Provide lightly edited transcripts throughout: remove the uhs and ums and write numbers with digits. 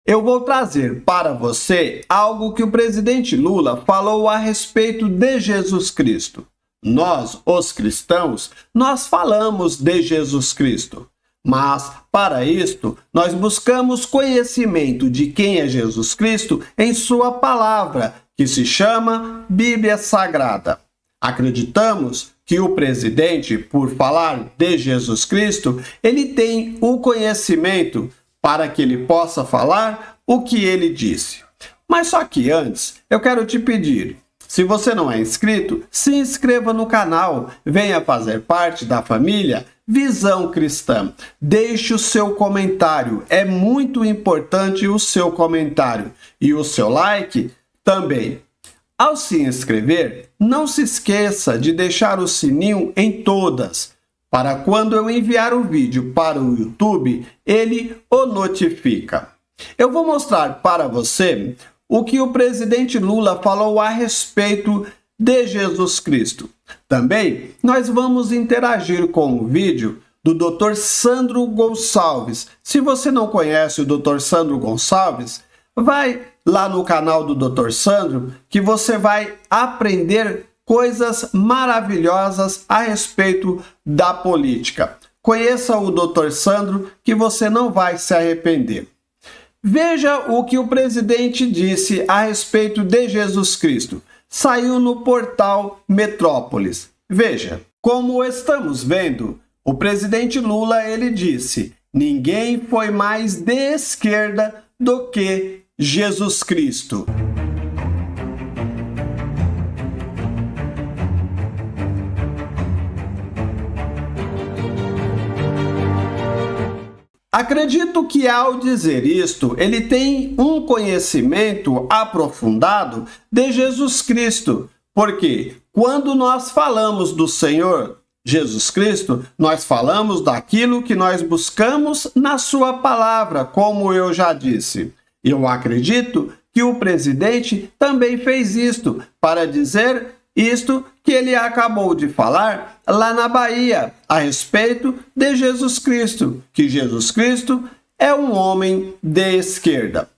Eu vou trazer para você algo que o presidente Lula falou a respeito de Jesus Cristo. Nós, os cristãos, nós falamos de Jesus Cristo. Mas, para isto, nós buscamos conhecimento de quem é Jesus Cristo em sua palavra, que se chama Bíblia Sagrada. Acreditamos que o presidente, por falar de Jesus Cristo, ele tem o conhecimento para que ele possa falar o que ele disse. Mas só que antes, eu quero te pedir, se você não é inscrito, se inscreva no canal, venha fazer parte da família Visão Cristã. Deixe o seu comentário, é muito importante o seu comentário e o seu like também. Ao se inscrever, não se esqueça de deixar o sininho em todas, para quando eu enviar o vídeo para o YouTube, ele o notifica. Eu vou mostrar para você o que o presidente Lula falou a respeito de Jesus Cristo. Também nós vamos interagir com o vídeo do Dr. Sandro Gonçalves. Se você não conhece o Dr. Sandro Gonçalves, vai lá no canal do Dr. Sandro que você vai aprender coisas maravilhosas a respeito da política. Conheça o Dr. Sandro que você não vai se arrepender. Veja o que o presidente disse a respeito de Jesus Cristo. Saiu no portal Metrópolis. Veja, como estamos vendo, o presidente Lula ele disse: ninguém foi mais de esquerda do que Jesus Cristo. Acredito que ao dizer isto, ele tem um conhecimento aprofundado de Jesus Cristo, porque quando nós falamos do Senhor Jesus Cristo, nós falamos daquilo que nós buscamos na sua palavra, como eu já disse. Eu acredito que o presidente também fez isto para dizer isto que ele acabou de falar lá na Bahia, a respeito de Jesus Cristo, que Jesus Cristo é um homem de esquerda.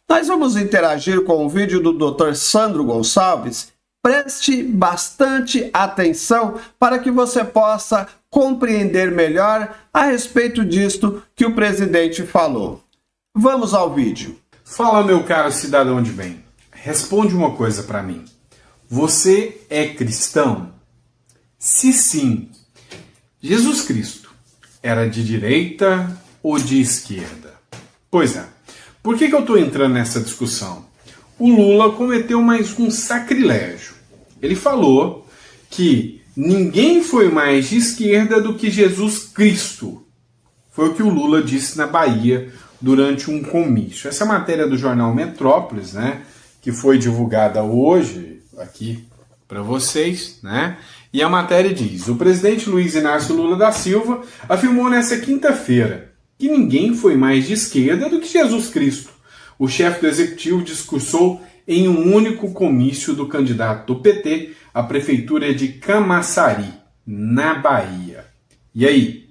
Nós vamos interagir com o vídeo do Dr. Sandro Gonçalves. Preste bastante atenção para que você possa compreender melhor a respeito disto que o presidente falou. Vamos ao vídeo. Fala, meu caro cidadão de bem. Responde uma coisa para mim. Você é cristão? Se sim, Jesus Cristo era de direita ou de esquerda? Pois é. Por que eu estou entrando nessa discussão? O Lula cometeu mais um sacrilégio. Ele falou que ninguém foi mais de esquerda do que Jesus Cristo. Foi o que o Lula disse na Bahia durante um comício. Essa matéria do jornal Metrópolis, né, que foi divulgada hoje aqui para vocês, né? E a matéria diz: o presidente Luiz Inácio Lula da Silva afirmou nesta quinta-feira que ninguém foi mais de esquerda do que Jesus Cristo. O chefe do executivo discursou em um único comício do candidato do PT à prefeitura de Camaçari, na Bahia. E aí,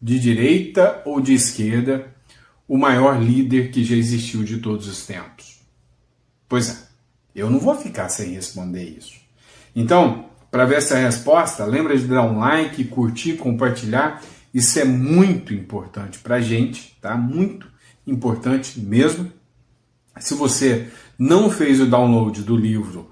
de direita ou de esquerda, o maior líder que já existiu de todos os tempos? Pois é. Eu não vou ficar sem responder isso. Então, para ver essa resposta, lembra de dar um like, curtir, compartilhar. Isso é muito importante para a gente, tá? Muito importante mesmo. Se você não fez o download do livro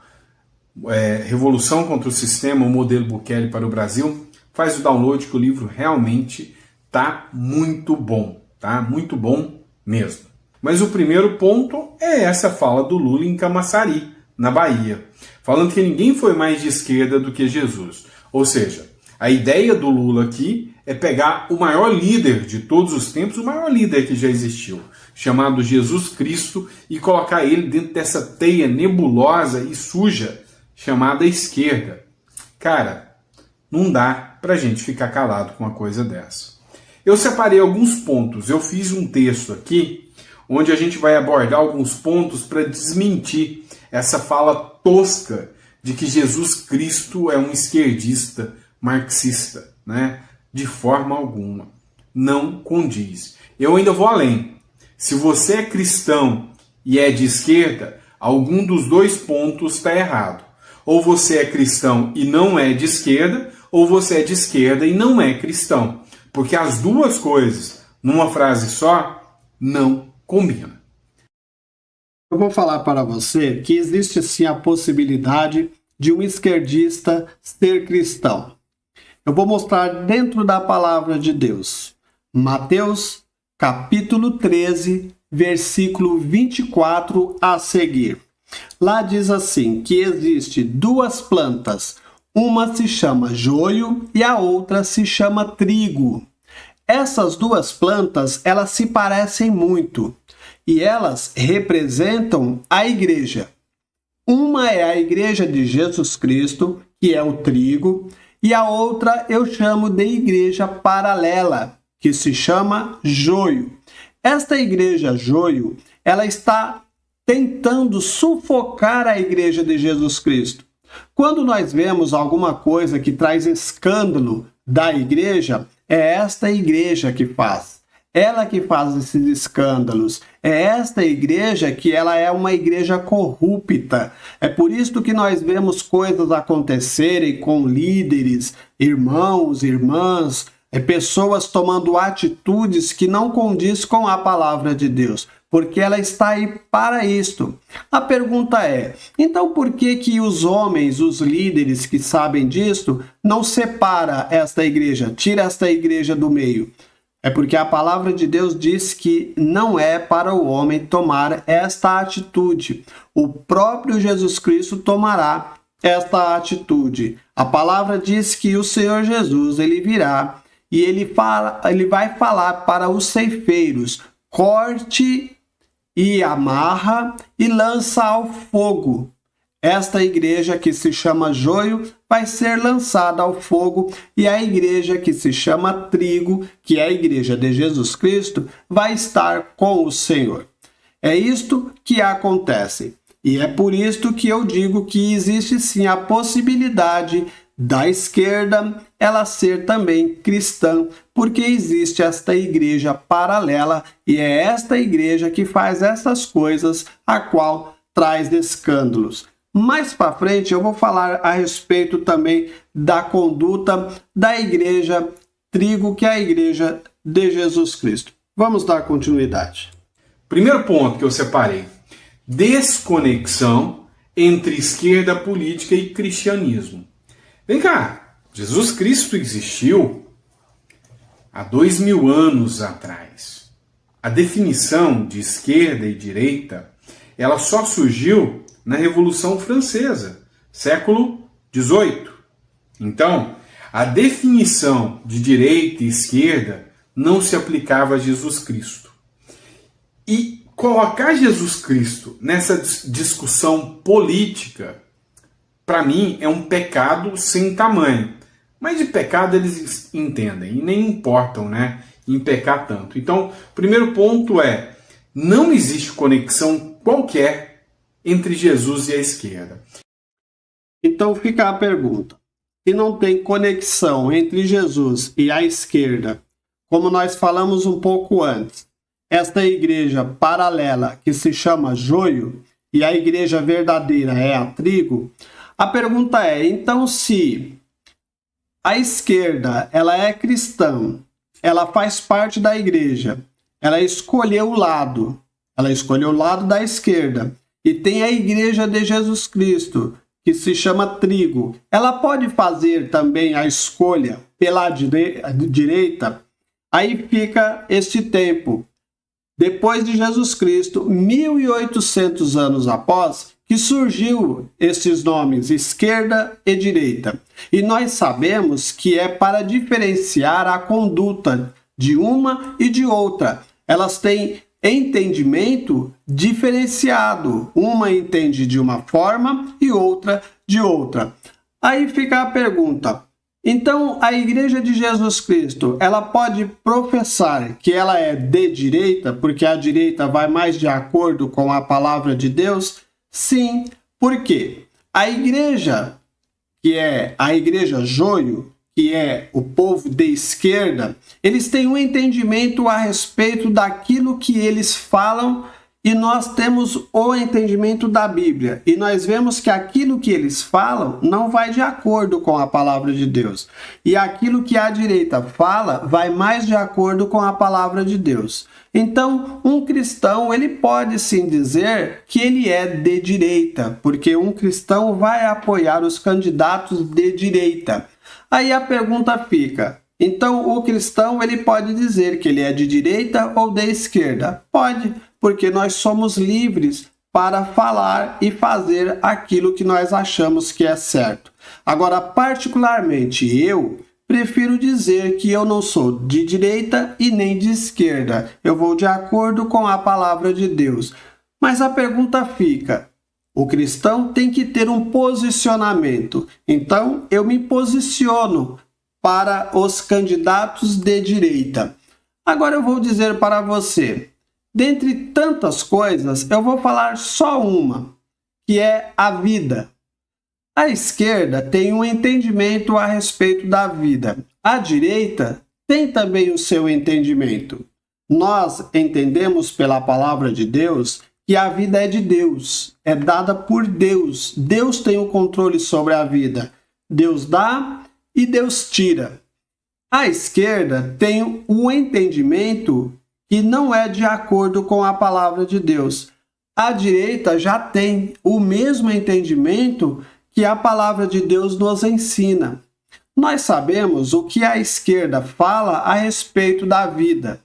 Revolução contra o Sistema, o Modelo Bukele para o Brasil, faz o download que o livro realmente tá muito bom, tá? Muito bom mesmo. Mas o primeiro ponto é essa fala do Lula em Camaçari, na Bahia, falando que ninguém foi mais de esquerda do que Jesus. Ou seja, a ideia do Lula aqui é pegar o maior líder de todos os tempos, o maior líder que já existiu, chamado Jesus Cristo, e colocar ele dentro dessa teia nebulosa e suja chamada esquerda. Cara, não dá pra gente ficar calado com uma coisa dessa. Eu separei alguns pontos, eu fiz um texto aqui onde a gente vai abordar alguns pontos para desmentir essa fala tosca de que Jesus Cristo é um esquerdista marxista, né? De forma alguma. Não condiz. Eu ainda vou além. Se você é cristão e é de esquerda, algum dos dois pontos está errado. Ou você é cristão e não é de esquerda, ou você é de esquerda e não é cristão. Porque as duas coisas, numa frase só, não combinam. Eu vou falar para você que existe sim a possibilidade de um esquerdista ser cristão. Eu vou mostrar dentro da palavra de Deus. Mateus, capítulo 13, versículo 24 a seguir. Lá diz assim, que existe duas plantas, uma se chama joio e a outra se chama trigo. Essas duas plantas, elas se parecem muito e elas representam a igreja. Uma é a igreja de Jesus Cristo, que é o trigo, e a outra eu chamo de igreja paralela, que se chama joio. Esta igreja joio, ela está tentando sufocar a igreja de Jesus Cristo. Quando nós vemos alguma coisa que traz escândalo da igreja, é esta igreja que faz. Ela que faz esses escândalos. É esta igreja que ela é uma igreja corrupta. É por isso que nós vemos coisas acontecerem com líderes, irmãos, irmãs, pessoas tomando atitudes que não condiz com a palavra de Deus, porque ela está aí para isto. A pergunta é, então por que os homens, os líderes que sabem disto, não separa esta igreja, tira esta igreja do meio? É porque a palavra de Deus diz que não é para o homem tomar esta atitude. O próprio Jesus Cristo tomará esta atitude. A palavra diz que o Senhor Jesus, ele virá e ele vai falar para os ceifeiros, corte e amarra e lança ao fogo. Esta igreja que se chama joio vai ser lançada ao fogo e a igreja que se chama trigo, que é a igreja de Jesus Cristo, vai estar com o Senhor. É isto que acontece. E é por isto que eu digo que existe sim a possibilidade da esquerda ela ser também cristã, porque existe esta igreja paralela e é esta igreja que faz essas coisas, a qual traz escândalos. Mais para frente eu vou falar a respeito também da conduta da igreja trigo, que é a igreja de Jesus Cristo. Vamos dar continuidade. Primeiro ponto que eu separei: desconexão entre esquerda política e cristianismo. Vem cá, Jesus Cristo existiu há 2000 anos atrás. A definição de esquerda e direita, ela só surgiu na Revolução Francesa, século XVIII. Então, a definição de direita e esquerda não se aplicava a Jesus Cristo. E colocar Jesus Cristo nessa discussão política, para mim, é um pecado sem tamanho. Mas de pecado eles entendem e nem importam, né, em pecar tanto. Então, o primeiro ponto é, não existe conexão qualquer entre Jesus e a esquerda. Então fica a pergunta: se não tem conexão entre Jesus e a esquerda, como nós falamos um pouco antes, esta igreja paralela que se chama joio e a igreja verdadeira é a trigo, a pergunta é, então se a esquerda ela é cristã, ela faz parte da igreja, ela escolheu o lado da esquerda, e tem a igreja de Jesus Cristo, que se chama trigo, ela pode fazer também a escolha pela direita? Aí fica este tempo, depois de Jesus Cristo, 1800 anos após, que surgiu esses nomes, esquerda e direita. E nós sabemos que é para diferenciar a conduta de uma e de outra. Elas têm entendimento diferenciado. Uma entende de uma forma e outra de outra. Aí fica a pergunta: então a igreja de Jesus Cristo, ela pode professar que ela é de direita, porque a direita vai mais de acordo com a palavra de Deus? Sim. Por quê? A igreja, que é a igreja joio, que é o povo de esquerda, eles têm um entendimento a respeito daquilo que eles falam e nós temos o entendimento da Bíblia. E nós vemos que aquilo que eles falam não vai de acordo com a palavra de Deus. E aquilo que a direita fala vai mais de acordo com a palavra de Deus. Então, um cristão, ele pode sim dizer que ele é de direita, porque um cristão vai apoiar os candidatos de direita. Aí a pergunta fica: então o cristão ele pode dizer que ele é de direita ou de esquerda? Pode, porque nós somos livres para falar e fazer aquilo que nós achamos que é certo. Agora, particularmente eu prefiro dizer que eu não sou de direita e nem de esquerda. Eu vou de acordo com a palavra de Deus. Mas a pergunta fica: o cristão tem que ter um posicionamento. Então, eu me posiciono para os candidatos de direita. Agora eu vou dizer para você, dentre tantas coisas, eu vou falar só uma, que é a vida. A esquerda tem um entendimento a respeito da vida. A direita tem também o seu entendimento. Nós entendemos pela palavra de Deus que a vida é de Deus, é dada por Deus. Deus tem o controle sobre a vida. Deus dá e Deus tira. A esquerda tem um entendimento que não é de acordo com a palavra de Deus. A direita já tem o mesmo entendimento que a palavra de Deus nos ensina. Nós sabemos o que a esquerda fala a respeito da vida.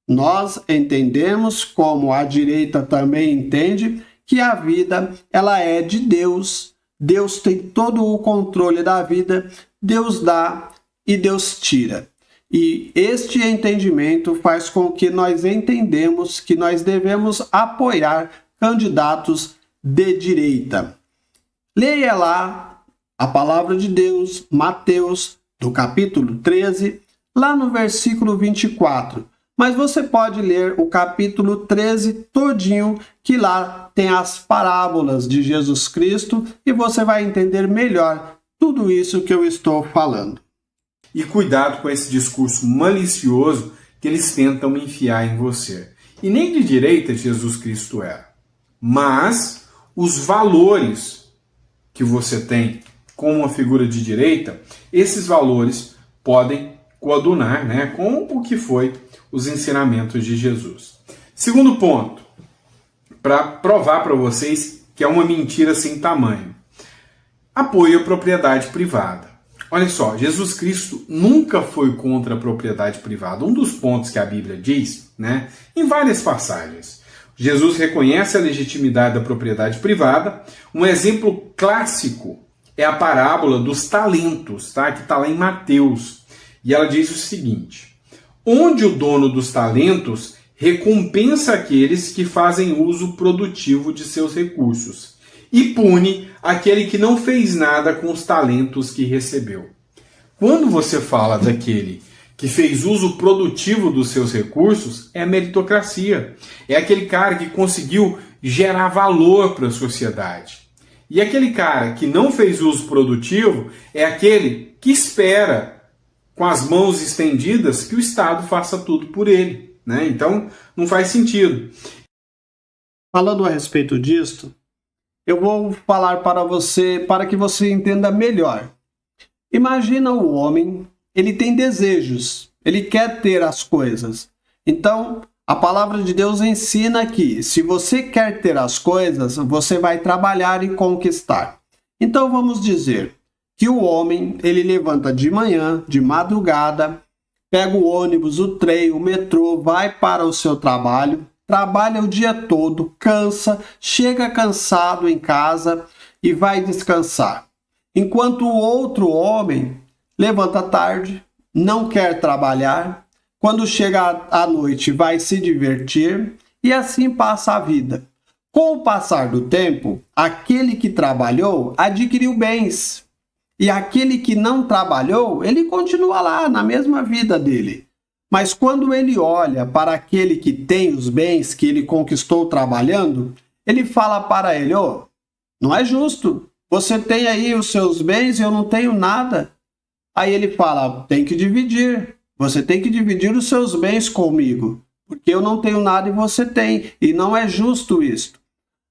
Nós entendemos, como a direita também entende, que a vida ela é de Deus. Deus tem todo o controle da vida, Deus dá e Deus tira. E este entendimento faz com que nós entendemos que nós devemos apoiar candidatos de direita. Leia lá a palavra de Deus, Mateus, do capítulo 13, lá no versículo 24. Mas você pode ler o capítulo 13 todinho, que lá tem as parábolas de Jesus Cristo e você vai entender melhor tudo isso que eu estou falando. E cuidado com esse discurso malicioso que eles tentam enfiar em você. E nem de direita Jesus Cristo era. Mas os valores que você tem como uma figura de direita, esses valores podem coadunar, com o que foi os ensinamentos de Jesus. Segundo ponto, para provar para vocês que é uma mentira sem tamanho. Apoio à propriedade privada. Olha só, Jesus Cristo nunca foi contra a propriedade privada. Um dos pontos que a Bíblia diz, em várias passagens, Jesus reconhece a legitimidade da propriedade privada. Um exemplo clássico é a parábola dos talentos, que está lá em Mateus. E ela diz o seguinte: onde o dono dos talentos recompensa aqueles que fazem uso produtivo de seus recursos e pune aquele que não fez nada com os talentos que recebeu. Quando você fala daquele que fez uso produtivo dos seus recursos, é a meritocracia. É aquele cara que conseguiu gerar valor para a sociedade. E aquele cara que não fez uso produtivo é aquele que espera, com as mãos estendidas, que o Estado faça tudo por ele. Então, não faz sentido. Falando a respeito disto, eu vou falar para você, para que você entenda melhor. Imagina o homem, ele tem desejos, ele quer ter as coisas. Então, a palavra de Deus ensina que, se você quer ter as coisas, você vai trabalhar e conquistar. Então, vamos dizer que o homem, ele levanta de manhã, de madrugada, pega o ônibus, o trem, o metrô, vai para o seu trabalho, trabalha o dia todo, cansa, chega cansado em casa e vai descansar. Enquanto o outro homem levanta tarde, não quer trabalhar, quando chega à noite vai se divertir e assim passa a vida. Com o passar do tempo, aquele que trabalhou adquiriu bens. E aquele que não trabalhou, ele continua lá na mesma vida dele. Mas quando ele olha para aquele que tem os bens que ele conquistou trabalhando, ele fala para ele: não é justo, você tem aí os seus bens e eu não tenho nada. Aí ele fala, tem que dividir. Você tem que dividir os seus bens comigo, porque eu não tenho nada e você tem, e não é justo isto.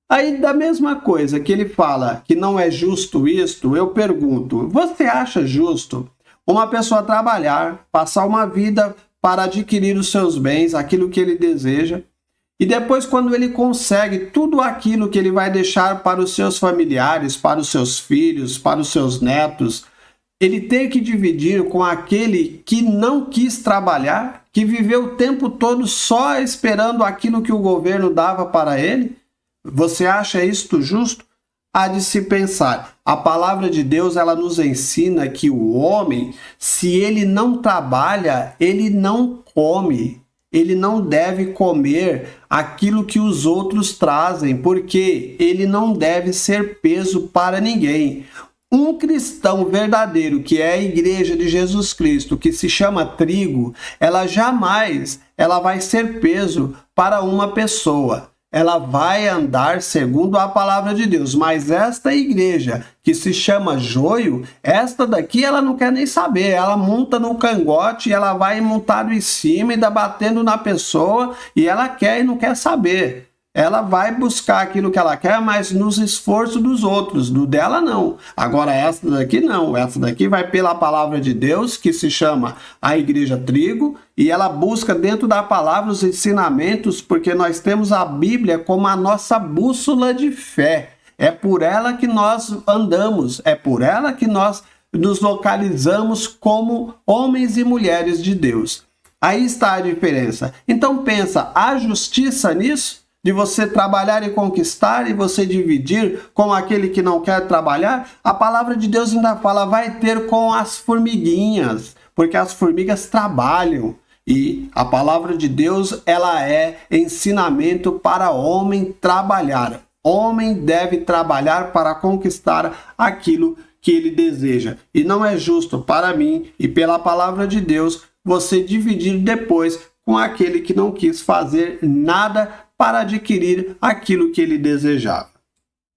Aí, da mesma coisa que ele fala que não é justo isto, eu pergunto, você acha justo uma pessoa trabalhar, passar uma vida para adquirir os seus bens, aquilo que ele deseja, e depois, quando ele consegue tudo aquilo que ele vai deixar para os seus familiares, para os seus filhos, para os seus netos, ele ter que dividir com aquele que não quis trabalhar, que viveu o tempo todo só esperando aquilo que o governo dava para ele? Você acha isto justo? Há de se pensar. A palavra de Deus, ela nos ensina que o homem, se ele não trabalha, ele não come. Ele não deve comer aquilo que os outros trazem, porque ele não deve ser peso para ninguém. Um cristão verdadeiro, que é a igreja de Jesus Cristo, que se chama trigo, ela jamais vai ser peso para uma pessoa. Ela vai andar segundo a palavra de Deus, mas esta igreja que se chama joio, esta daqui ela não quer nem saber, ela monta no cangote, ela vai montado em cima e dá batendo na pessoa e ela quer e não quer saber. Ela vai buscar aquilo que ela quer, mas nos esforços dos outros, do dela não. Agora essa daqui não, essa daqui vai pela palavra de Deus, que se chama a Igreja Trigo, e ela busca dentro da palavra os ensinamentos, porque nós temos a Bíblia como a nossa bússola de fé. É por ela que nós andamos, é por ela que nós nos localizamos como homens e mulheres de Deus. Aí está a diferença. Então pensa, há justiça nisso? De você trabalhar e conquistar e você dividir com aquele que não quer trabalhar? A palavra de Deus ainda fala, vai ter com as formiguinhas, porque as formigas trabalham. E a palavra de Deus, ela é ensinamento para homem trabalhar. Homem deve trabalhar para conquistar aquilo que ele deseja. E não é justo para mim e pela palavra de Deus você dividir depois com aquele que não quis fazer nada para adquirir aquilo que ele desejava.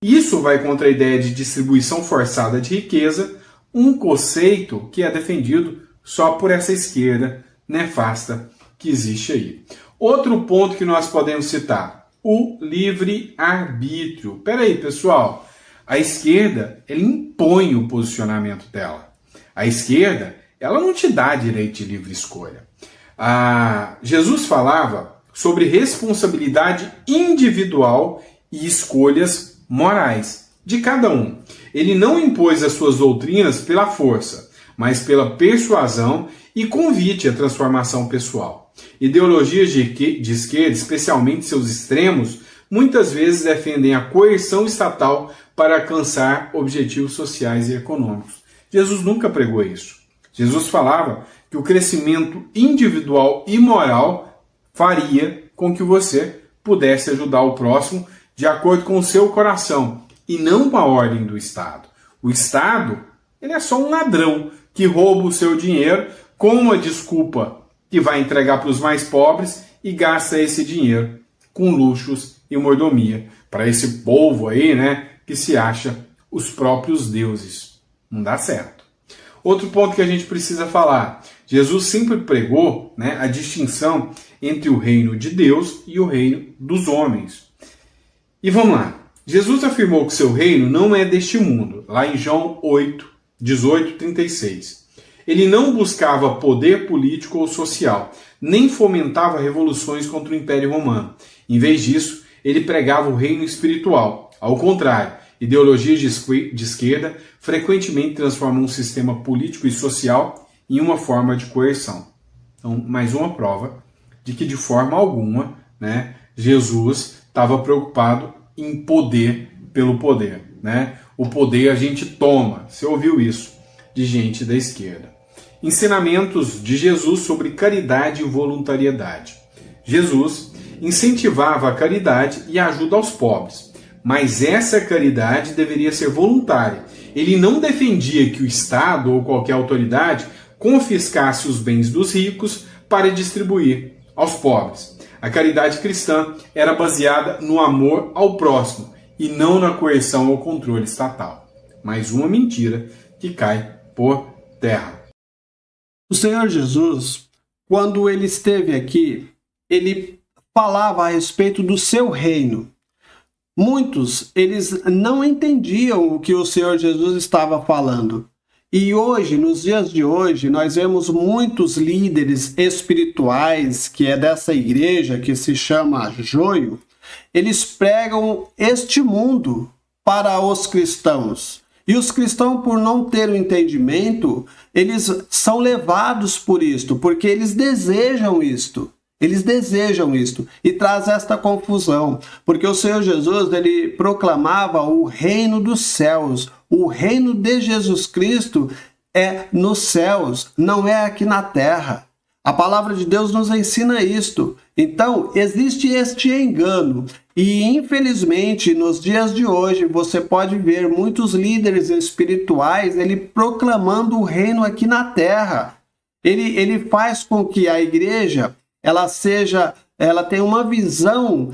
Isso vai contra a ideia de distribuição forçada de riqueza, um conceito que é defendido só por essa esquerda nefasta que existe aí. Outro ponto que nós podemos citar, o livre-arbítrio. Peraí, pessoal, a esquerda ela impõe o posicionamento dela. A esquerda ela não te dá direito de livre escolha. Jesus falava sobre responsabilidade individual e escolhas morais de cada um. Ele não impôs as suas doutrinas pela força, mas pela persuasão e convite à transformação pessoal. Ideologias de esquerda, especialmente seus extremos, muitas vezes defendem a coerção estatal para alcançar objetivos sociais e econômicos. Jesus nunca pregou isso. Jesus falava que o crescimento individual e moral faria com que você pudesse ajudar o próximo de acordo com o seu coração e não com a ordem do Estado. O Estado ele é só um ladrão que rouba o seu dinheiro com uma desculpa que vai entregar para os mais pobres e gasta esse dinheiro com luxos e mordomia para esse povo aí, né, que se acha os próprios deuses. Não dá certo. Outro ponto que a gente precisa falar, Jesus sempre pregou, né, a distinção entre o reino de Deus e o reino dos homens. E vamos lá. Jesus afirmou que seu reino não é deste mundo, lá em João 8, 18, 36. Ele não buscava poder político ou social, nem fomentava revoluções contra o Império Romano. Em vez disso, ele pregava o reino espiritual. Ao contrário, ideologias de esquerda frequentemente transformam um sistema político e social em uma forma de coerção. Então, mais uma prova de que, de forma alguma, né, Jesus estava preocupado em poder pelo poder. Né? O poder a gente toma. Você ouviu isso de gente da esquerda. Ensinamentos de Jesus sobre caridade e voluntariedade. Jesus incentivava a caridade e a ajuda aos pobres. Mas essa caridade deveria ser voluntária. Ele não defendia que o Estado ou qualquer autoridade confiscasse os bens dos ricos para distribuir aos pobres. A caridade cristã era baseada no amor ao próximo e não na coerção ou controle estatal. Mais uma mentira que cai por terra. O Senhor Jesus, quando ele esteve aqui, ele falava a respeito do seu reino. Muitos, eles não entendiam o que o Senhor Jesus estava falando. E hoje, nos dias de hoje, nós vemos muitos líderes espirituais, que é dessa igreja que se chama Joio, eles pregam este mundo para os cristãos. E os cristãos, por não ter o entendimento, eles são levados por isto, porque eles desejam isto. Eles desejam isto e traz esta confusão, porque o Senhor Jesus, ele proclamava o reino dos céus. O reino de Jesus Cristo é nos céus, não é aqui na terra. A palavra de Deus nos ensina isto. Então, existe este engano. E, infelizmente, nos dias de hoje, você pode ver muitos líderes espirituais ele proclamando o reino aqui na terra. Ele faz com que a igreja ela tenha uma visão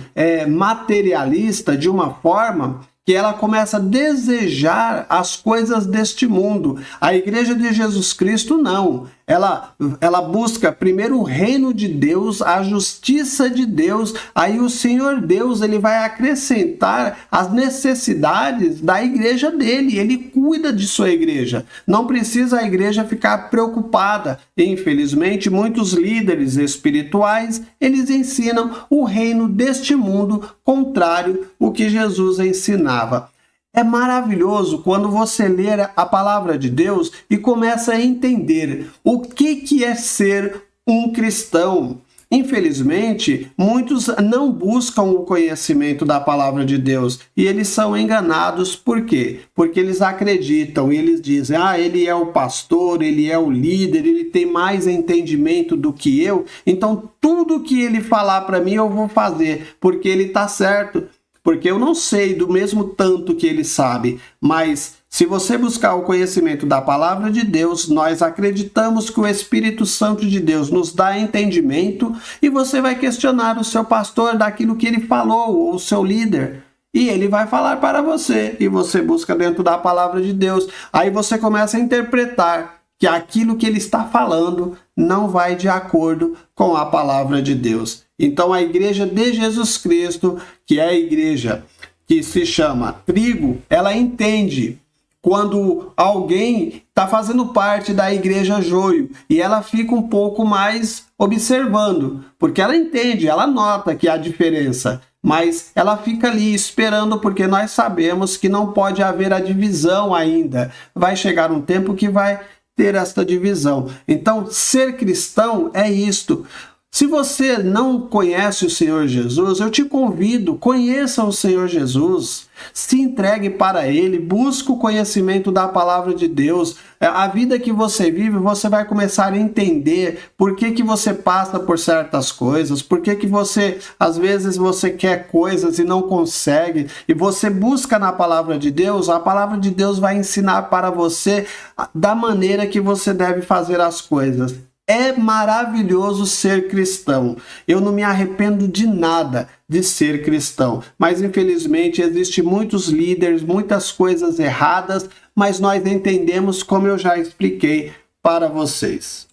materialista de uma forma que ela começa a desejar as coisas deste mundo. A igreja de Jesus Cristo não. Ela busca primeiro o reino de Deus, a justiça de Deus. Aí o Senhor Deus, ele vai acrescentar as necessidades da igreja dele. Ele cuida de sua igreja. Não precisa a igreja ficar preocupada. Infelizmente, muitos líderes espirituais, eles ensinam o reino deste mundo contrário ao que Jesus ensinava. É maravilhoso quando você lê a palavra de Deus e começa a entender o que é ser um cristão. Infelizmente, muitos não buscam o conhecimento da palavra de Deus e eles são enganados. Por quê? Porque eles acreditam e eles dizem, ele é o pastor, ele é o líder, ele tem mais entendimento do que eu, então tudo que ele falar para mim eu vou fazer, porque ele está certo. Porque eu não sei do mesmo tanto que ele sabe, mas se você buscar o conhecimento da palavra de Deus, nós acreditamos que o Espírito Santo de Deus nos dá entendimento e você vai questionar o seu pastor daquilo que ele falou, ou o seu líder, e ele vai falar para você, e você busca dentro da palavra de Deus. Aí você começa a interpretar que aquilo que ele está falando não vai de acordo com a palavra de Deus. Então a igreja de Jesus Cristo, que é a igreja que se chama trigo, ela entende quando alguém está fazendo parte da igreja joio e ela fica um pouco mais observando, porque ela entende, ela nota que há diferença, mas ela fica ali esperando, porque nós sabemos que não pode haver a divisão ainda. Vai chegar um tempo que vai ter esta divisão. Então, ser cristão é isto. Se você não conhece o Senhor Jesus, eu te convido, conheça o Senhor Jesus, se entregue para Ele, busque o conhecimento da palavra de Deus. A vida que você vive, você vai começar a entender por que você passa por certas coisas, por que você, às vezes, você quer coisas e não consegue, e você busca na palavra de Deus, a palavra de Deus vai ensinar para você da maneira que você deve fazer as coisas. É maravilhoso ser cristão. Eu não me arrependo de nada de ser cristão. Mas, infelizmente, existem muitos líderes, muitas coisas erradas, mas nós entendemos, como eu já expliquei para vocês.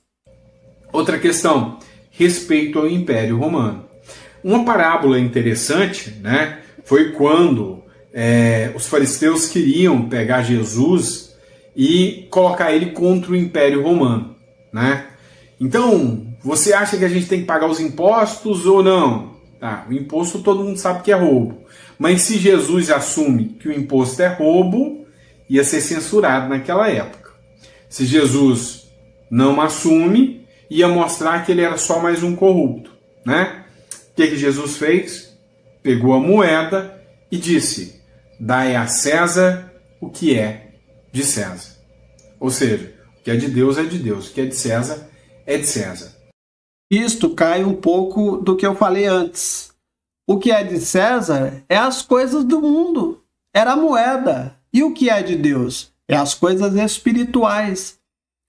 Outra questão, respeito ao Império Romano. Uma parábola interessante, né, foi quando os fariseus queriam pegar Jesus e colocar ele contra o Império Romano, né? Então, você acha que a gente tem que pagar os impostos ou não? O imposto todo mundo sabe que é roubo. Mas se Jesus assume que o imposto é roubo, ia ser censurado naquela época. Se Jesus não assume, ia mostrar que ele era só mais um corrupto, né? O que Jesus fez? Pegou a moeda e disse, dai a César o que é de César. Ou seja, o que é de Deus, o que é de César é de César. Isto cai um pouco do que eu falei antes. O que é de César é as coisas do mundo, era a moeda. E o que é de Deus? É as coisas espirituais.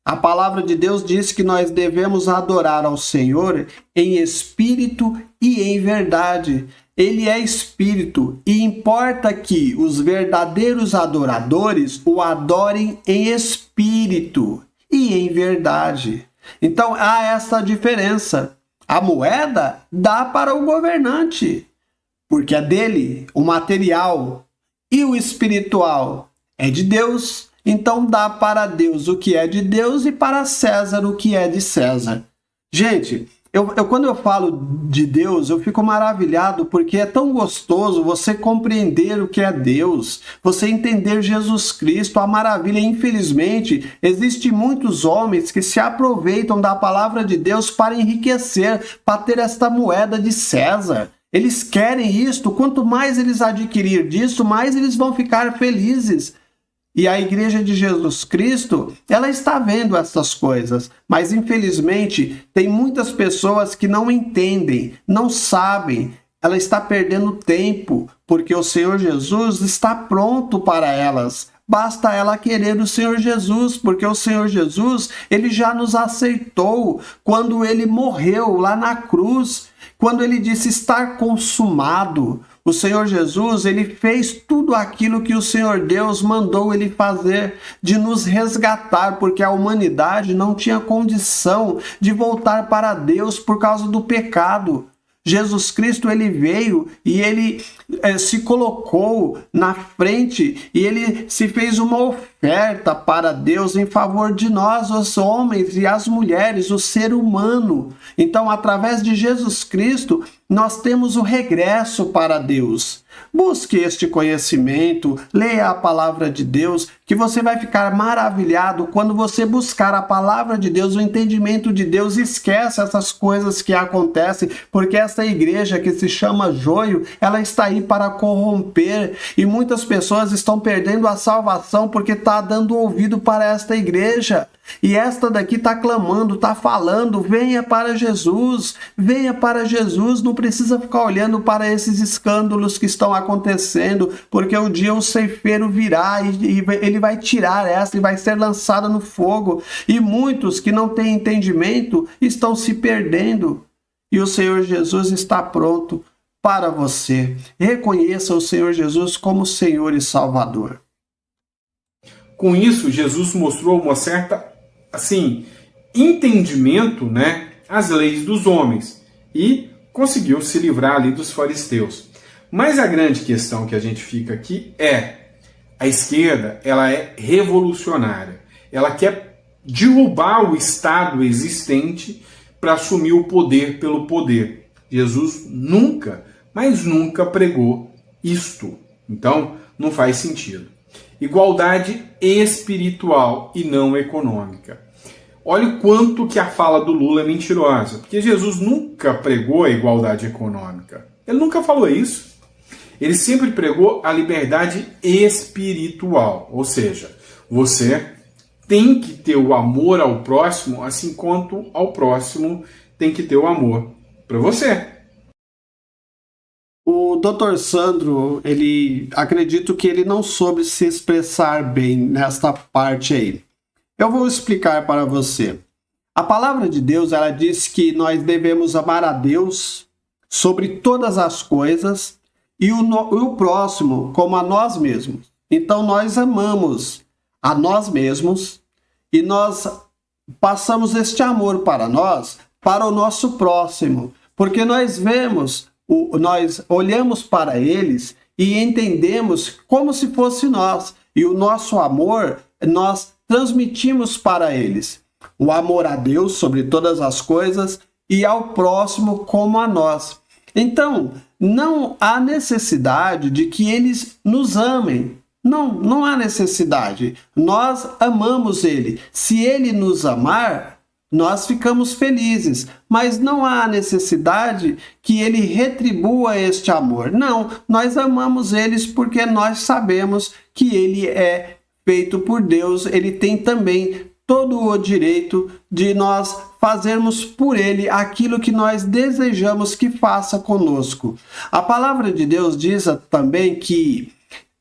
A palavra de Deus diz que nós devemos adorar ao Senhor em espírito e em verdade. Ele é espírito e importa que os verdadeiros adoradores o adorem em espírito e em verdade. Então há essa diferença. A moeda dá para o governante, porque é dele, o material, e o espiritual é de Deus. Então dá para Deus o que é de Deus e para César o que é de César. Gente, quando eu falo de Deus, eu fico maravilhado porque é tão gostoso você compreender o que é Deus, você entender Jesus Cristo, a maravilha. Infelizmente, existem muitos homens que se aproveitam da palavra de Deus para enriquecer, para ter esta moeda de César. Eles querem isto, quanto mais eles adquirir disso, mais eles vão ficar felizes. E a Igreja de Jesus Cristo, ela está vendo essas coisas, mas infelizmente tem muitas pessoas que não entendem, não sabem, ela está perdendo tempo, porque o Senhor Jesus está pronto para elas. Basta ela querer o Senhor Jesus, porque o Senhor Jesus, ele já nos aceitou quando ele morreu lá na cruz, quando ele disse estar consumado. O Senhor Jesus, ele fez tudo aquilo que o Senhor Deus mandou ele fazer, de nos resgatar, porque a humanidade não tinha condição de voltar para Deus por causa do pecado. Jesus Cristo, ele veio e ele se colocou na frente e ele se fez uma oferta para Deus em favor de nós, os homens e as mulheres, o ser humano. Então, através de Jesus Cristo, nós temos o regresso para Deus. Busque este conhecimento, leia a palavra de Deus, que você vai ficar maravilhado quando você buscar a palavra de Deus, o entendimento de Deus. Esquece essas coisas que acontecem, porque essa igreja que se chama joio, ela está aí para corromper, e muitas pessoas estão perdendo a salvação porque está dando ouvido para esta igreja. E esta daqui está clamando, está falando, venha para Jesus, não precisa ficar olhando para esses escândalos que estão acontecendo, porque um dia o ceifeiro virá e ele vai tirar essa e vai ser lançada no fogo, e muitos que não têm entendimento estão se perdendo, e o Senhor Jesus está pronto para você. Reconheça o Senhor Jesus como Senhor e Salvador. Com isso, Jesus mostrou uma certa, entendimento, às leis dos homens e conseguiu se livrar ali dos fariseus. Mas a grande questão que a gente fica aqui é: a esquerda, ela é revolucionária. Ela quer derrubar o Estado existente para assumir o poder pelo poder. Jesus nunca, mas nunca pregou isto. Então, não faz sentido. Igualdade espiritual e não econômica. Olha o quanto que a fala do Lula é mentirosa, porque Jesus nunca pregou a igualdade econômica. Ele nunca falou isso. Ele sempre pregou a liberdade espiritual, ou seja, você tem que ter o amor ao próximo, assim quanto ao próximo tem que ter o amor para você. O Dr. Sandro, acredito que ele não soube se expressar bem nesta parte aí. Eu vou explicar para você. A palavra de Deus, ela diz que nós devemos amar a Deus sobre todas as coisas e o próximo como a nós mesmos. Então nós amamos a nós mesmos e nós passamos este amor para nós, para o nosso próximo, porque nós olhamos para eles e entendemos como se fosse nós, e o nosso amor nós transmitimos para eles. O amor a Deus sobre todas as coisas e ao próximo como a nós. Então, não há necessidade de que eles nos amem. Não há necessidade. Nós amamos ele. Se ele nos amar, nós ficamos felizes, mas não há necessidade que ele retribua este amor. Não, nós amamos eles porque nós sabemos que ele é feito por Deus, ele tem também todo o direito de nós fazermos por ele aquilo que nós desejamos que faça conosco. A palavra de Deus diz também que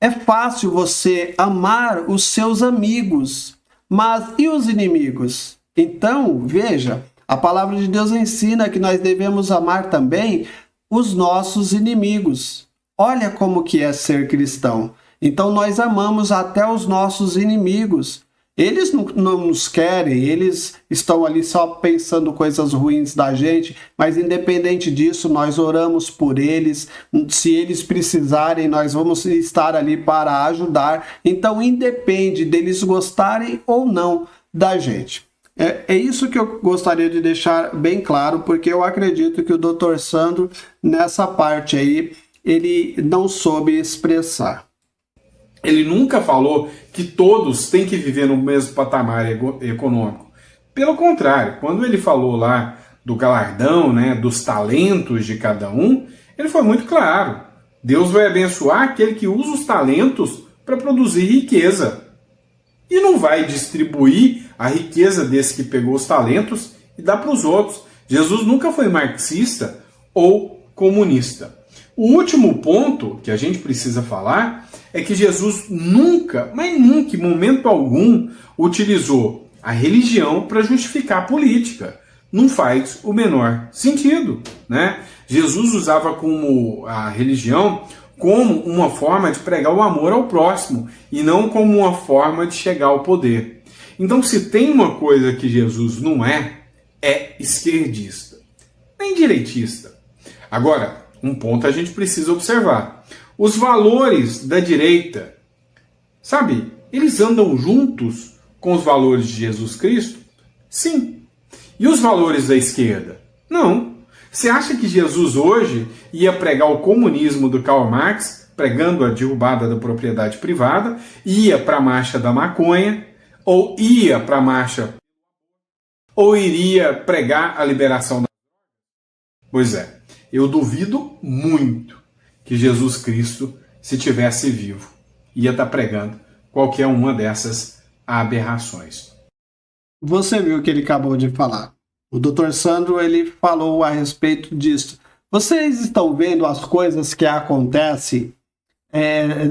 é fácil você amar os seus amigos, mas e os inimigos? Então, veja, a palavra de Deus ensina que nós devemos amar também os nossos inimigos. Olha como que é ser cristão. Então, nós amamos até os nossos inimigos. Eles não nos querem, eles estão ali só pensando coisas ruins da gente, mas independente disso, nós oramos por eles. Se eles precisarem, nós vamos estar ali para ajudar. Então, independe deles gostarem ou não da gente. É isso que eu gostaria de deixar bem claro, porque eu acredito que o Dr. Sandro, nessa parte aí, ele não soube expressar. Ele nunca falou que todos têm que viver no mesmo patamar econômico. Pelo contrário, quando ele falou lá do galardão, né, dos talentos de cada um, ele foi muito claro. Deus vai abençoar aquele que usa os talentos para produzir riqueza. E não vai distribuir a riqueza desse que pegou os talentos e dá para os outros. Jesus nunca foi marxista ou comunista. O último ponto que a gente precisa falar é que Jesus nunca, mas nunca, em momento algum, utilizou a religião para justificar a política. Não faz o menor sentido, né? Jesus usava como a religião como uma forma de pregar o amor ao próximo e não como uma forma de chegar ao poder. Então, se tem uma coisa que Jesus não é esquerdista, nem direitista. Agora, um ponto a gente precisa observar. Os valores da direita, sabe, eles andam juntos com os valores de Jesus Cristo? Sim. E os valores da esquerda? Não. Você acha que Jesus hoje ia pregar o comunismo do Karl Marx, pregando a derrubada da propriedade privada, ia para a marcha da maconha, ou ia para a marcha, ou iria pregar a liberação da... Pois é, eu duvido muito que Jesus Cristo, se tivesse vivo, ia estar pregando qualquer uma dessas aberrações. Você viu o que ele acabou de falar. O Dr. Sandro, ele falou a respeito disso. Vocês estão vendo as coisas que acontecem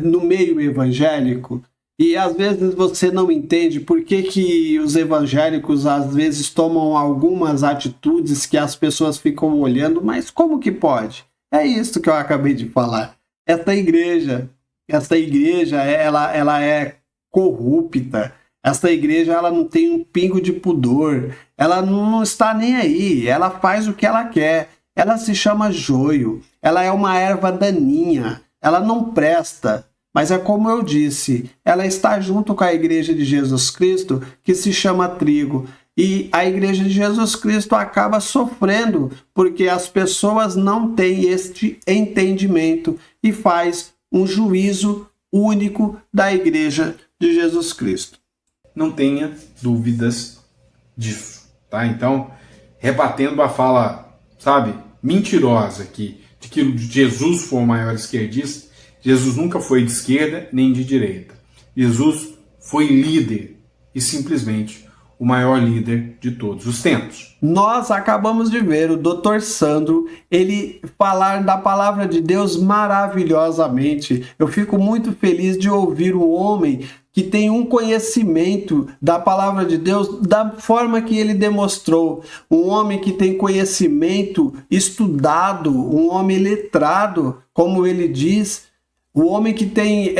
no meio evangélico? E às vezes você não entende por que os evangélicos às vezes tomam algumas atitudes que as pessoas ficam olhando, mas como que pode? É isso que eu acabei de falar. Essa igreja, ela é corrupta. Esta igreja, ela não tem um pingo de pudor, ela não está nem aí, ela faz o que ela quer, ela se chama joio, ela é uma erva daninha, ela não presta, mas é como eu disse, ela está junto com a igreja de Jesus Cristo, que se chama trigo, e a igreja de Jesus Cristo acaba sofrendo, porque as pessoas não têm este entendimento e faz um juízo único da igreja de Jesus Cristo. Não tenha dúvidas disso, tá? Então, rebatendo a fala, sabe, mentirosa aqui, de que Jesus foi o maior esquerdista, Jesus nunca foi de esquerda nem de direita. Jesus foi líder e simplesmente o maior líder de todos os tempos. Nós acabamos de ver o Dr. Sandro, ele falar da palavra de Deus maravilhosamente. Eu fico muito feliz de ouvir um homem que tem um conhecimento da palavra de Deus da forma que ele demonstrou. Um homem que tem conhecimento estudado, um homem letrado, como ele diz, o homem que tem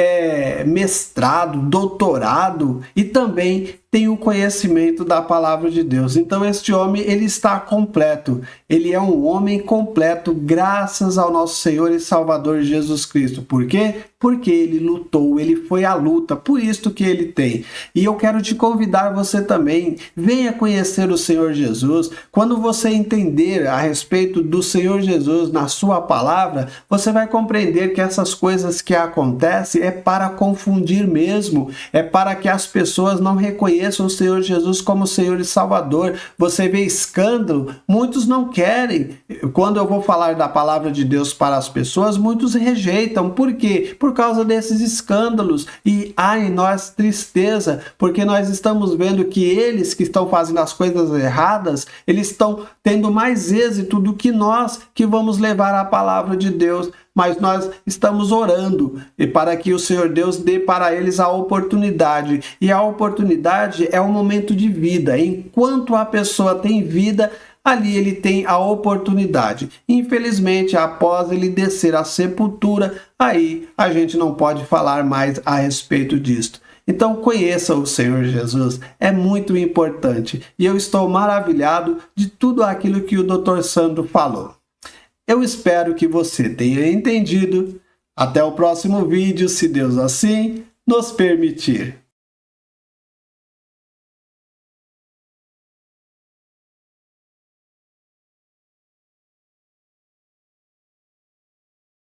mestrado, doutorado e também tem o conhecimento da palavra de Deus. Então este homem, ele está completo. Ele é um homem completo graças ao nosso Senhor e Salvador Jesus Cristo. Por quê? Porque ele lutou, ele foi à luta, por isso que ele tem. E eu quero te convidar você também, venha conhecer o Senhor Jesus. Quando você entender a respeito do Senhor Jesus na sua palavra, você vai compreender que essas coisas que acontecem é para confundir mesmo, é para que as pessoas não reconheçam o Senhor Jesus como Senhor e Salvador. Você vê escândalo, muitos não querem. Quando eu vou falar da palavra de Deus para as pessoas, muitos rejeitam. Por quê? Por causa desses escândalos. E há em nós tristeza, porque nós estamos vendo que eles que estão fazendo as coisas erradas, eles estão tendo mais êxito do que nós que vamos levar a palavra de Deus. Mas nós estamos orando e para que o Senhor Deus dê para eles a oportunidade. E a oportunidade é um momento de vida. Enquanto a pessoa tem vida, ali ele tem a oportunidade. Infelizmente, após ele descer à sepultura, aí a gente não pode falar mais a respeito disto. Então conheça o Senhor Jesus, é muito importante e eu estou maravilhado de tudo aquilo que o Dr. Sandro falou. Eu espero que você tenha entendido. Até o próximo vídeo, se Deus assim nos permitir.